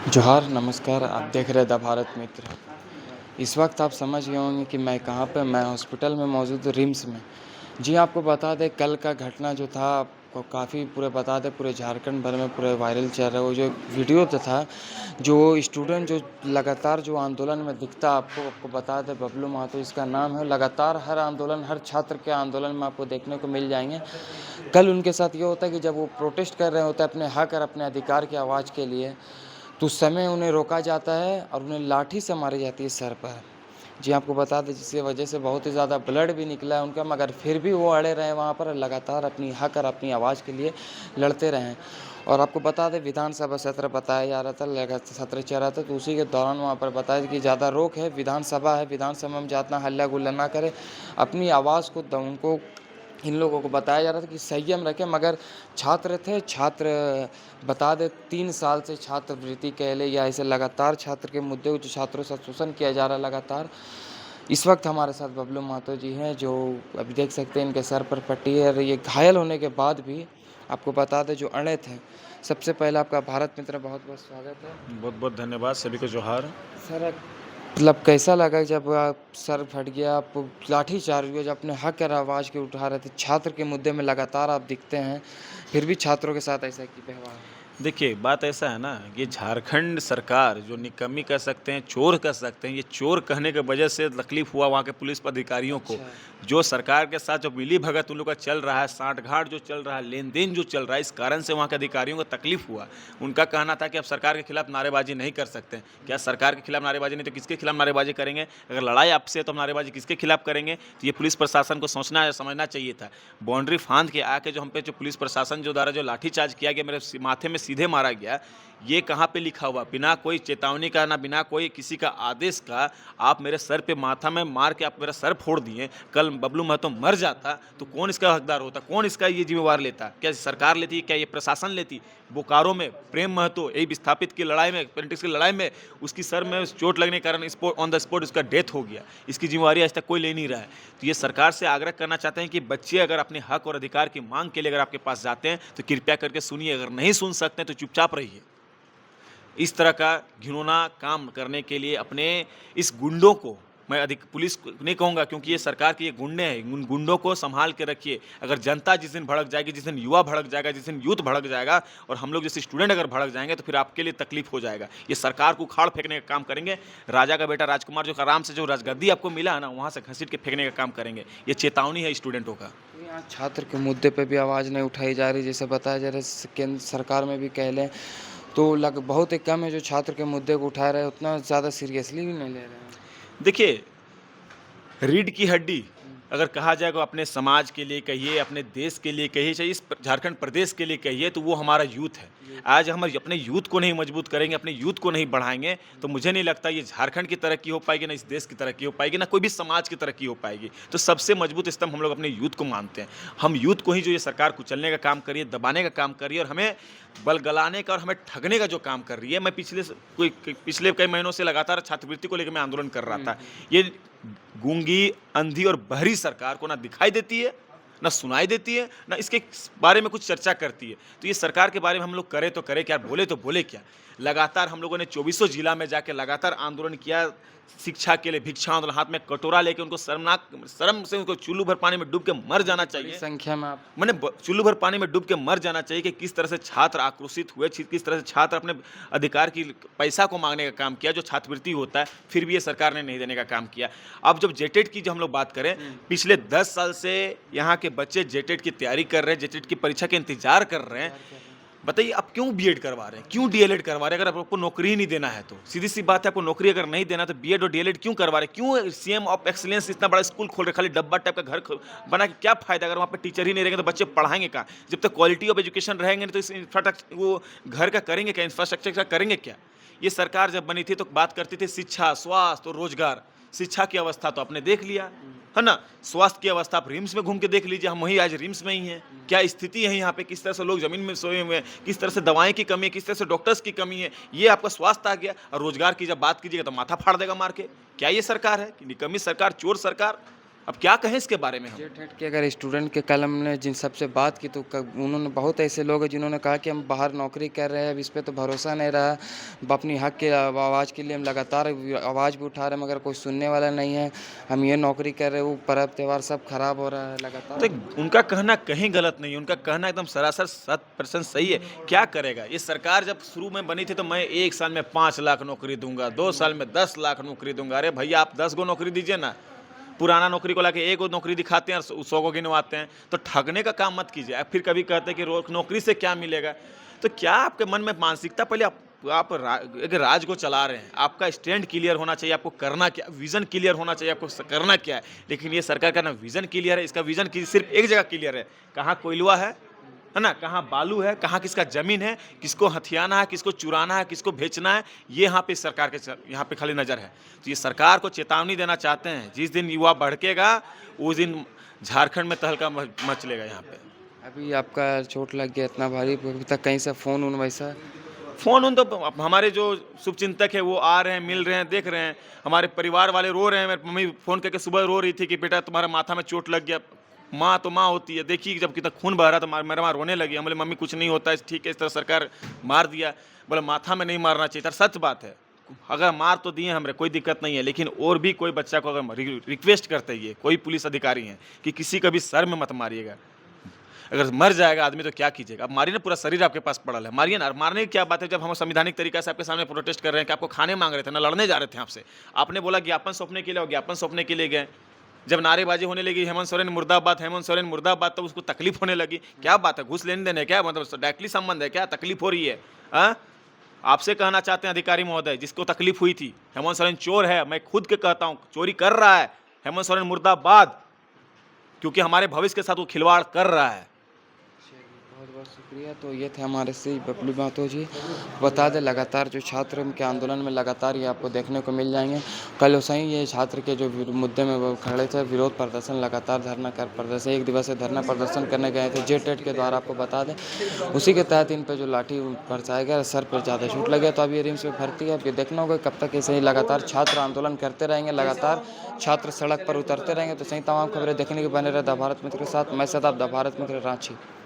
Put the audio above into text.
जोहार, नमस्कार। आप देख रहे द भारत मित्र। इस वक्त आप समझ गए होंगे कि मैं कहाँ पे मैं हॉस्पिटल में मौजूद हूँ, रिम्स में। जी, आपको बता दें कल का घटना जो था आपको काफ़ी पूरे बता दें पूरे झारखंड भर में पूरे वायरल चल रहा है। वो जो वीडियो तो था, जो स्टूडेंट जो लगातार जो आंदोलन में दिखता आपको बता दें बबलू महतो इसका नाम है। लगातार हर आंदोलन, हर छात्र के आंदोलन में आपको देखने को मिल जाएँगे। कल उनके साथ ये होता है कि जब वो प्रोटेस्ट कर रहे होते हैं अपने हक और अपने अधिकार की आवाज़ के लिए, तो उस समय उन्हें रोका जाता है और उन्हें लाठी से मारी जाती है सर पर। जी, आपको बता दें जिसकी वजह से बहुत ही ज़्यादा ब्लड भी निकला है उनका, मगर फिर भी वो अड़े रहे वहाँ पर, लगातार अपनी हक और अपनी आवाज़ के लिए लड़ते रहे। और आपको बता दें विधानसभा सत्र बताया जा रहा था, सत्र चल रहा था, तो उसी के दौरान वहाँ पर बताया कि ज़्यादा रोक है, विधानसभा है, विधानसभा में ज़्यादा हल्ला गुल्ला ना करें, अपनी आवाज़ को उनको इन लोगों को बताया जा रहा था कि संयम रखें। मगर छात्र थे, छात्र बता दें 3 साल से छात्रवृत्ति कह लें या ऐसे लगातार छात्र के मुद्दे को जो छात्रों से शोषण किया जा रहा है लगातार। इस वक्त हमारे साथ बबलू महतो जी हैं, जो अभी देख सकते हैं इनके सर पर पट्टी है और ये घायल होने के बाद भी आपको बता दें जो अड़े थे। सबसे पहले आपका भारत मित्र बहुत-बहुत स्वागत है। बहुत बहुत धन्यवाद, सभी को जोहार। सर, मतलब कैसा लगा जब आप सर फट गया, आप लाठीचार्ज हुआ, जब अपने हक और आवाज़ के उठा रहे थे, छात्र के मुद्दे में लगातार आप दिखते हैं, फिर भी छात्रों के साथ ऐसा क्यों व्यवहार है? देखिए, बात ऐसा है ना, ये झारखंड सरकार जो निकम्मी कह सकते हैं, चोर कह सकते हैं, ये चोर कहने की वजह से तकलीफ़ हुआ वहाँ के पुलिस पदाधिकारियों को। अच्छा। जो सरकार के साथ जो मिली-भगत उन लोग का चल रहा है, साँठ-गाँठ जो चल रहा है, लेन-देन जो चल रहा है, इस कारण से वहाँ के अधिकारियों को तकलीफ़ हुआ। उनका कहना था कि अब सरकार के खिलाफ नारेबाज़ी नहीं कर सकते। क्या सरकार के खिलाफ नारेबाज़ी नहीं तो किसके खिलाफ नारेबाज़ी करेंगे? अगर लड़ाई आपसे है तो हम नारेबाज़ी किसके खिलाफ करेंगे? तो ये पुलिस प्रशासन को सोचना या समझना चाहिए था। बाउंड्री फाँद के आके जो हम पे जो पुलिस प्रशासन जो द्वारा जो लाठीचार्ज किया गया, मेरे माथे में सीधे मारा गया, ये कहाँ पे लिखा हुआ? बिना कोई चेतावनी का, ना बिना कोई किसी का आदेश का आप मेरे सर पे माथा में मार के आप मेरा सर फोड़ दिए। कल बबलू महतो मर जाता तो कौन इसका हकदार होता? कौन इसका ये ज़िम्मेवार लेता? क्या सरकार लेती? क्या ये प्रशासन लेती? बोकारो में प्रेम महतो यही विस्थापित की लड़ाई में, पॉलिटिक्स की लड़ाई में उसकी सर में चोट लगने के कारण ऑन द स्पॉट उसका डेथ हो गया। इसकी ज़िम्मेवारी आज तक कोई ले नहीं रहा है। तो ये सरकार से आग्रह करना चाहते हैं कि बच्चे अगर अपने हक और अधिकार की माँग के लिए अगर आपके पास जाते हैं तो कृपया करके सुनिए, अगर नहीं सुन सकते हैं तो चुपचाप रहिए। इस तरह का घिनौना काम करने के लिए अपने इस गुंडों को मैं अधिक पुलिस को नहीं कहूँगा, क्योंकि ये सरकार के ये गुंडे हैं, उन गुंडों को संभाल के रखिए। अगर जनता जिस दिन भड़क जाएगी, जिस दिन युवा भड़क जाएगा, जिस दिन यूथ भड़क जाएगा और हम लोग जैसे स्टूडेंट अगर भड़क जाएंगे तो फिर आपके लिए तकलीफ हो जाएगा। ये सरकार को उखाड़ फेंकने का काम करेंगे। राजा का बेटा राजकुमार जो आराम से जो राजगद्दी आपको मिला है ना, वहाँ से घसीट के फेंकने का काम करेंगे। ये चेतावनी है स्टूडेंटों का। तो यहाँ छात्र के मुद्दे पे भी आवाज़ नहीं उठाई जा रही, जैसे बताया जा रहा है केंद्र सरकार में भी कह लें, तो बहुत ही कम है जो छात्र के मुद्दे को उठा रहे हैं, उतना ज़्यादा सीरियसली भी नहीं ले रहे हैं। देखिए, रीढ़ की हड्डी अगर कहा जाए तो अपने समाज के लिए कहिए, अपने देश के लिए कहिए, चाहे इस झारखंड प्रदेश के लिए कहिए, तो वो हमारा यूथ है। आज हम अपने यूथ को नहीं मजबूत करेंगे, अपने यूथ को नहीं बढ़ाएंगे, तो मुझे नहीं लगता ये झारखंड की तरक्की हो पाएगी, ना इस देश की तरक्की हो पाएगी, ना कोई भी समाज की तरक्की हो पाएगी। तो सबसे मजबूत स्तंभ हम लोग अपने यूथ को मानते हैं। हम यूथ को ही जो ये सरकार कुचलने का काम करिए, दबाने का काम करिए और हमें बल गलाने का और हमें ठगने का जो काम कर रही है। मैं पिछले कई महीनों से लगातार छात्रवृत्ति को लेकर मैं आंदोलन कर रहा था। ये गूंगी, अंधी और बहरी सरकार को ना दिखाई देती है, ना सुनाई देती है, ना इसके बारे में कुछ चर्चा करती है। तो ये सरकार के बारे में हम लोग करें तो करें क्या, बोले तो बोले क्या। लगातार हम लोगों ने चौबीसों जिला में जाके लगातार आंदोलन किया, शिक्षा के लिए भिक्षा आंदोलन, हाथ में कटोरा लेके उनको शर्म से उनको चुल्लू भर पानी में डूब के मर जाना बड़ी चाहिए। संख्या में आप मैंने चुल्लू भर पानी में डूब के मर जाना चाहिए कि किस तरह से छात्र आक्रोशित हुए, किस तरह से छात्र अपने अधिकार की पैसा को मांगने का काम किया, जो छात्रवृत्ति होता है, फिर भी ये सरकार ने नहीं देने का काम किया। अब जब जेटेट की जो हम लोग बात करें, पिछले 10 साल से यहाँ के बच्चे जेटेट की तैयारी कर रहे हैं, जेटेट की परीक्षा के इंतजार कर रहे हैं। बताइए आप क्यों बीएड करवा रहे हैं, क्यों डीएलएड करवा रहे हैं? अगर आपको नौकरी ही नहीं देना है तो सीधी सी बात है, आपको नौकरी अगर नहीं देना तो बीएड और डीएलएड क्यों करवा रहे हैं? क्यों सीएम ऑफ एक्सीलेंस इतना बड़ा स्कूल खोल रहे, खाली डब्बा टाइप का घर बना के क्या फायदा? अगर वहाँ पे टीचर ही नहीं रहेंगे तो बच्चे पढ़ाएंगे कहाँ? जब तक क्वालिटी ऑफ एजुकेशन रहेंगे नहीं तो इस इंफ्रास्ट्रक्चर वो घर का करेंगे क्या, इंफ्रास्ट्रक्चर का करेंगे क्या? ये सरकार जब बनी थी तो बात करती थी शिक्षा, स्वास्थ्य और रोजगार। शिक्षा की अवस्था तो आपने देख लिया है ना, स्वास्थ्य की अवस्था आप रिम्स में घूम के देख लीजिए, हम वही आज रिम्स में ही हैं। क्या स्थिति है यहाँ पे, किस तरह से लोग जमीन में सोए हुए हैं, किस तरह से दवाएं की कमी है, किस तरह से डॉक्टर्स की कमी है। ये आपका स्वास्थ्य आ गया, और रोजगार की जब बात कीजिएगा तो माथा फाड़ देगा मार के। क्या ये सरकार है कि निकम्मी सरकार, चोर सरकार? अब क्या कहें इसके बारे में हम? जेट हेड के अगर स्टूडेंट के कल हमने जिन सबसे बात की तो उन्होंने बहुत ऐसे लोग हैं जिन्होंने कहा कि हम बाहर नौकरी कर रहे हैं, अब इस पे तो भरोसा नहीं रहा। अपनी हक के आवाज़ के लिए हम लगातार आवाज़ भी उठा रहे हैं मगर कोई सुनने वाला नहीं है। हम ये नौकरी कर रहे हैं, वो पर्व त्यौहार सब खराब हो रहा है लगातार। तो उनका कहना कहीं गलत नहीं है, उनका कहना एकदम सरासर 100% सही है। क्या करेगा? ये सरकार जब शुरू में बनी थी तो मैं 1 साल में 5 लाख नौकरी दूँगा, 2 साल में 10 लाख नौकरी दूँगा। अरे भैया आप 10 गो नौकरी दीजिए ना। पुराना नौकरी को लाके 1 गो नौकरी दिखाते हैं और 100 को गिनवाते हैं। तो ठगने का काम मत कीजिए। फिर कभी कहते हैं कि नौकरी से क्या मिलेगा? तो क्या आपके मन में मानसिकता पहले आप एक राज को चला रहे हैं, आपका स्टैंड क्लियर होना चाहिए, आपको करना क्या, विजन क्लियर होना चाहिए, आपको करना क्या है। लेकिन ये सरकार का ना विजन क्लियर है, इसका विजन सिर्फ एक जगह क्लियर है, कहाँ कोयला है ना, कहाँ बालू है, कहाँ किसका जमीन है, किसको हथियाना है, किसको चुराना है, किसको बेचना है, ये यहाँ पे सरकार के यहाँ पे खाली नजर है। तो ये सरकार को चेतावनी देना चाहते हैं, जिस दिन युवा भड़केगा उस दिन झारखंड में तहलका मचलेगा। यहाँ पे अभी आपका चोट लग गया इतना भारी, अभी तक कहीं से फ़ोन उन वैसा? फ़ोन उन तो हमारे जो शुभचिंतक है वो आ रहे हैं, मिल रहे हैं, देख रहे हैं। हमारे परिवार वाले रो रहे हैं। मेरी मम्मी फ़ोन करके सुबह रो रही थी कि बेटा तुम्हारा माथा में चोट लग गया। माँ तो माँ होती है, देखिए जब कितना खून बह रहा था मेरा माँ रोने लगी। हम बोले मम्मी कुछ नहीं होता है, ठीक है, इस तरह सरकार मार दिया। बोले माथा में नहीं मारना चाहिए था। सच बात है, अगर मार तो दिए हमरे, कोई दिक्कत नहीं है, लेकिन और भी कोई बच्चा को अगर रिक्वेस्ट करते ही है, कोई पुलिस अधिकारी हैं कि किसी का भी सर में मत मारिएगा। अगर मर जाएगा आदमी तो क्या कीजिएगा? अब मारिए ना, पूरा शरीर आपके पास पड़ा है, मारिए ना। मारने की क्या बात है जब हम संवैधानिक तरीका से आपके सामने प्रोटेस्ट कर रहे हैं कि आपको खाने मांग रहे थे ना, लड़ने जा रहे थे आपसे। आपने बोला ज्ञापन सौंपने के लिए, और ज्ञापन सौंपने के लिए गए। जब नारेबाजी होने लगी हेमंत सोरेन मुर्दाबाद, हेमंत सोरेन मुर्दाबाद, तो उसको तकलीफ होने लगी। क्या बात है, घूस लेने देने क्या मतलब डायरेक्टली संबंध है क्या? तकलीफ हो रही है? आपसे कहना चाहते हैं अधिकारी महोदय, जिसको तकलीफ हुई थी, हेमंत सोरेन चोर है, मैं खुद के कहता हूं चोरी कर रहा है। हेमंत सोरेन मुर्दाबाद, क्योंकि हमारे भविष्य के साथ वो खिलवाड़ कर रहा है। बहुत बहुत शुक्रिया। तो ये थे हमारे से बबलू महतो जी। बता दें लगातार जो छात्र के आंदोलन में लगातार ये आपको देखने को मिल जाएंगे। कल वैसे ही ये छात्र के जो मुद्दे में वो खड़े थे, विरोध प्रदर्शन लगातार धरना कर प्रदर्शन, 1 दिवसीय धरना प्रदर्शन करने गए थे जेट एड के द्वारा, आपको बता दें। उसी के तहत इन पर जो लाठी बरसाया गया, सर पर ज़्यादा चोट लगे। तो अब ये रिम्स में भर्ती है। अब ये देखना होगा कब तक ऐसे ही लगातार छात्र आंदोलन करते रहेंगे, लगातार छात्र सड़क पर उतरते रहेंगे। तो सही तमाम खबरें देखने के बने रहे द भारत मित्र के साथ। मैं सदाब द भारत मित्र, रांची।